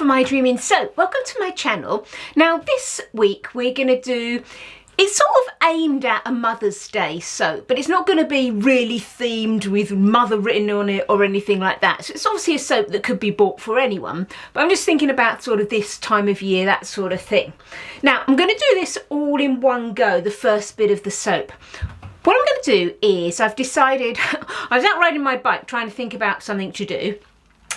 My Dreaming Soap. Welcome to my channel. Now this week we're going to do, it's sort of aimed at a Mother's Day soap, but it's not going to be really themed with mother written on it or anything like that. So it's obviously a soap that could be bought for anyone, but I'm just thinking about sort of this time of year, that sort of thing. Now I'm going to do this all in one go, the first bit of the soap. What I'm going to do is, I've decided, I was out riding my bike trying to think about something to do.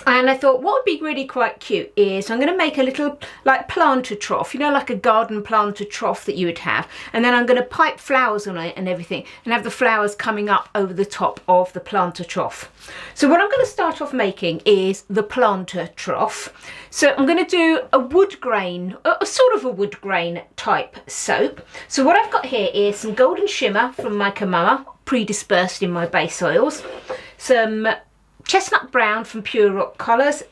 And I thought what would be really quite cute is I'm going to make a little like planter trough, you know, like a garden planter trough that you would have. And then I'm going to pipe flowers on it and everything and have the flowers coming up over the top of the planter trough. So what I'm going to start off making is the planter trough. So I'm going to do a wood grain, a sort of a wood grain type soap. So what I've got here is some golden shimmer from my Mama, pre-dispersed in my base oils, some chestnut brown from Pure Rock Colours,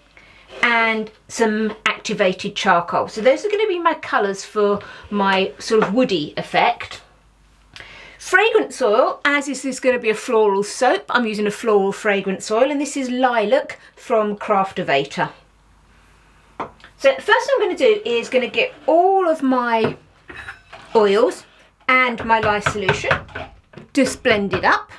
and some activated charcoal. So those are going to be my colours for my sort of woody effect. Fragrance oil, as this is going to be a floral soap, I'm using a floral fragrance oil, and this is Lilac from Craftovator. So the first thing I'm going to do is going to get all of my oils and my lye solution, just blend it up.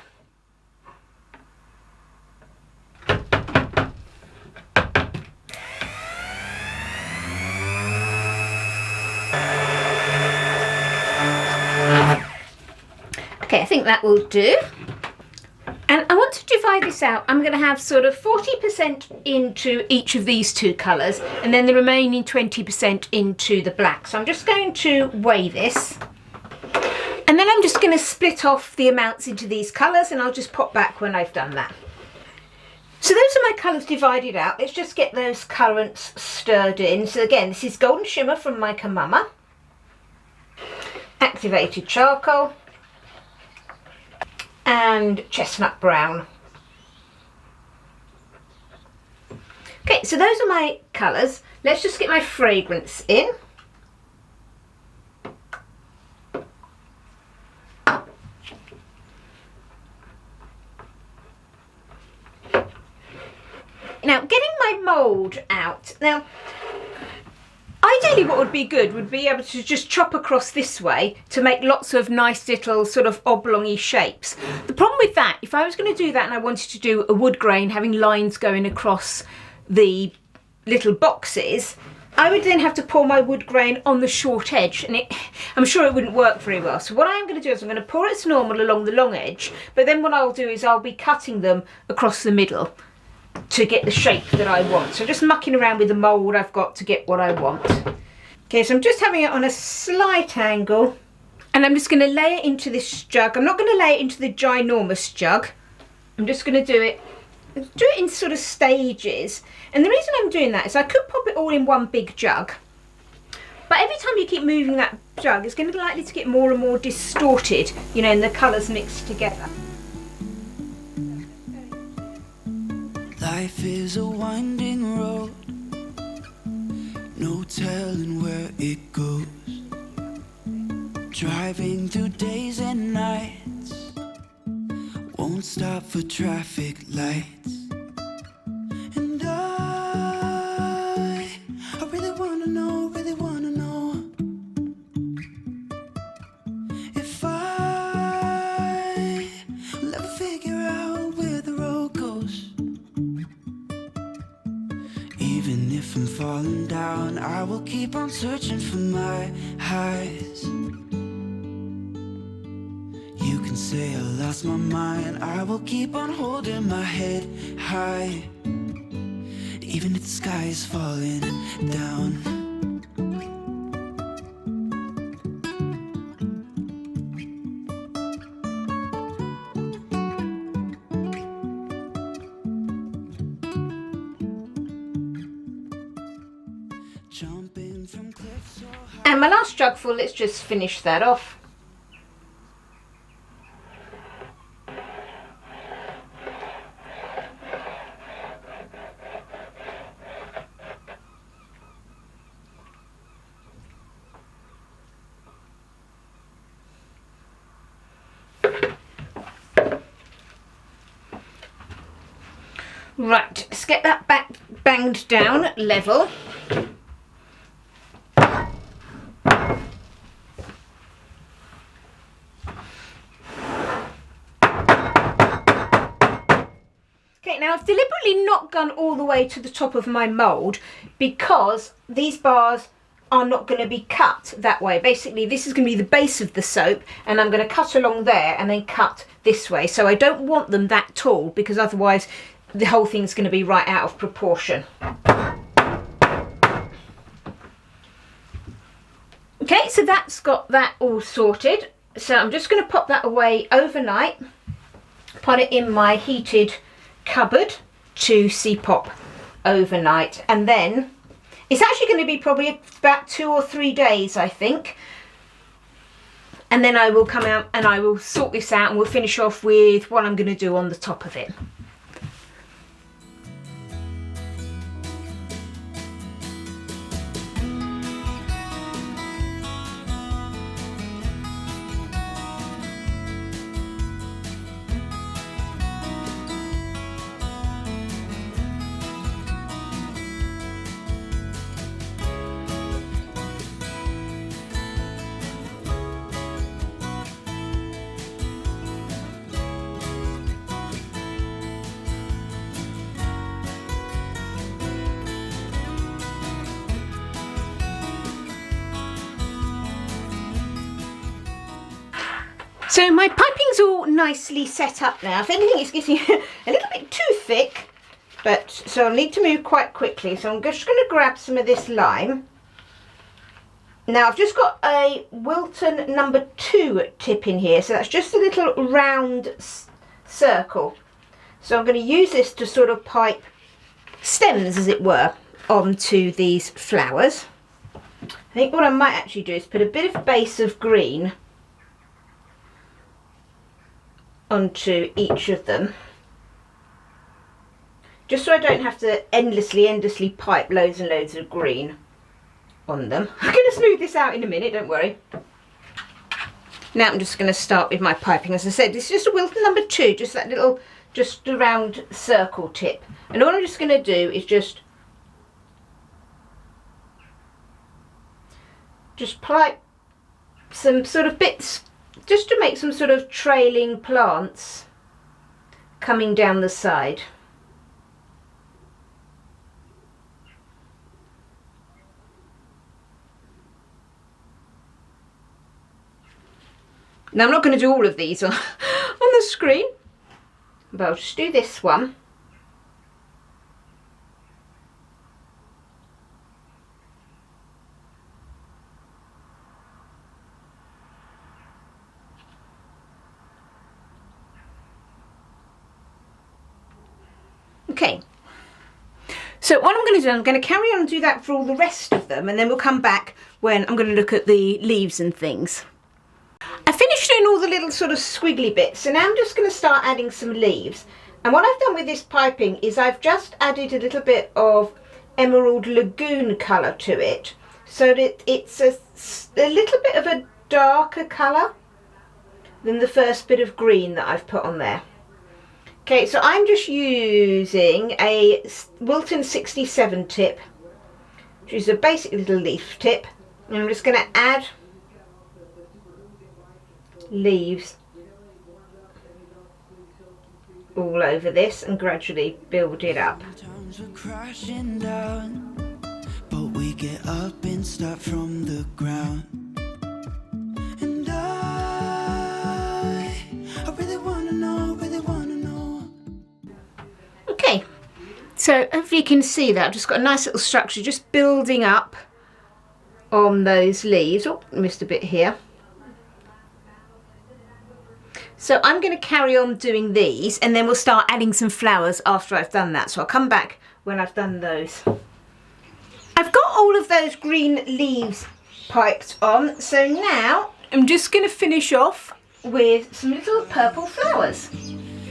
Okay, I think that will do. And I want to divide this out. I'm going to have sort of 40% into each of these two colours and then the remaining 20% into the black. So I'm just going to weigh this. And then I'm just going to split off the amounts into these colours and I'll just pop back when I've done that. So those are my colours divided out. Let's just get those currants stirred in. So again, this is Golden Shimmer from my Mama, activated charcoal, and chestnut brown. Okay, so those are my colours. Let's just get my fragrance in. Now, getting my mould out. Now, ideally what would be good would be able to just chop across this way to make lots of nice little sort of oblongy shapes. The problem with that, if I was going to do that and I wanted to do a wood grain having lines going across the little boxes, I would then have to pour my wood grain on the short edge and I'm sure it wouldn't work very well. So what I'm going to do is I'm going to pour it as normal along the long edge, but then what I'll do is I'll be cutting them across the middle to get the shape that I want. So just mucking around with the mould I've got to get what I want. Okay, so I'm just having it on a slight angle and I'm just going to lay it into this jug. I'm not going to lay it into the ginormous jug. I'm just going to do it in sort of stages. And the reason I'm doing that is I could pop it all in one big jug, but every time you keep moving that jug, it's going to be likely to get more and more distorted, you know, and the colours mixed together. Life is a winding road, no telling where it goes. Driving through days and nights, won't stop for traffic lights. And I really wanna know if I will ever figure out where the road goes. Even if I'm falling down, I will keep on searching for my highs. You can say I lost my mind, I will keep on holding my head high, even if the sky is falling down. And my last jug full, let's just finish that off. Right, let's get that back banged down level. I've deliberately not gone all the way to the top of my mould because these bars are not going to be cut that way. Basically, this is going to be the base of the soap, and I'm going to cut along there and then cut this way. So I don't want them that tall because otherwise the whole thing's going to be right out of proportion. Okay, so that's got that all sorted. So I'm just going to pop that away overnight, put it in my heated cupboard to C-pop overnight, and then it's actually going to be probably about 2 or 3 days, I think. And then I will come out and I will sort this out and we'll finish off with what I'm going to do on the top of it. So my piping's all nicely set up now. If anything, it's getting a little bit too thick, but so I'll need to move quite quickly. So I'm just going to grab some of this lime. Now I've just got a Wilton number 2 tip in here, so that's just a little round circle. So I'm going to use this to sort of pipe stems, as it were, onto these flowers. I think what I might actually do is put a bit of base of green onto each of them, just so I don't have to endlessly pipe loads and loads of green on them. I'm going to smooth this out in a minute, don't worry. Now I'm just going to start with my piping. As I said, this is just a Wilton number 2, just that little, just a round circle tip. And all I'm just going to do is just pipe some sort of bits, just to make some sort of trailing plants coming down the side. Now I'm not going to do all of these on the screen, but I'll just do this one. Okay, so what I'm going to do, I'm going to carry on and do that for all the rest of them, and then we'll come back when I'm going to look at the leaves and things. I finished doing all the little sort of squiggly bits, so now I'm just going to start adding some leaves. And what I've done with this piping is I've just added a little bit of Emerald Lagoon colour to it, so that it's a little bit of a darker colour than the first bit of green that I've put on there. Okay, so I'm just using a Wilton 67 tip, which is a basic little leaf tip, and I'm just going to add leaves all over this and gradually build it up. Times we're crashing down, but we get up and start from the ground. And I really wanna know, Okay, so hopefully you can see that I've just got a nice little structure just building up on those leaves. Oh, missed a bit here. So I'm going to carry on doing these, and then we'll start adding some flowers after I've done that. So I'll come back when I've done those. I've got all of those green leaves piped on, so now I'm just going to finish off with some little purple flowers.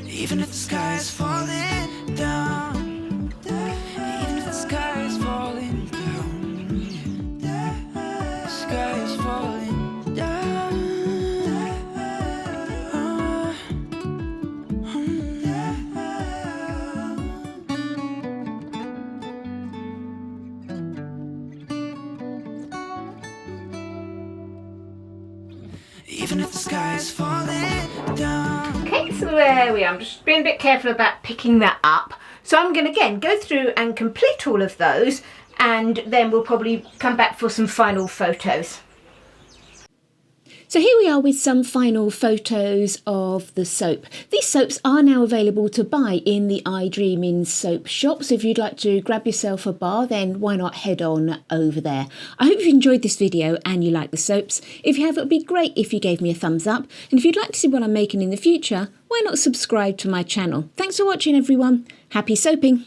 even if the sky is falling down, even if the sky is falling down, the sky is falling down. Even if the sky is falling down. Okay, so there we are. I'm just being a bit careful about picking that up So I'm going to again go through and complete all of those, and then we'll probably come back for some final photos. So here we are with some final photos of the soap. These soaps are now available to buy in the iDreamin soap shop. So if you'd like to grab yourself a bar, then why not head on over there. I hope you enjoyed this video and you like the soaps. If you have, it would be great if you gave me a thumbs up. And if you'd like to see what I'm making in the future, why not subscribe to my channel? Thanks for watching, everyone. Happy soaping.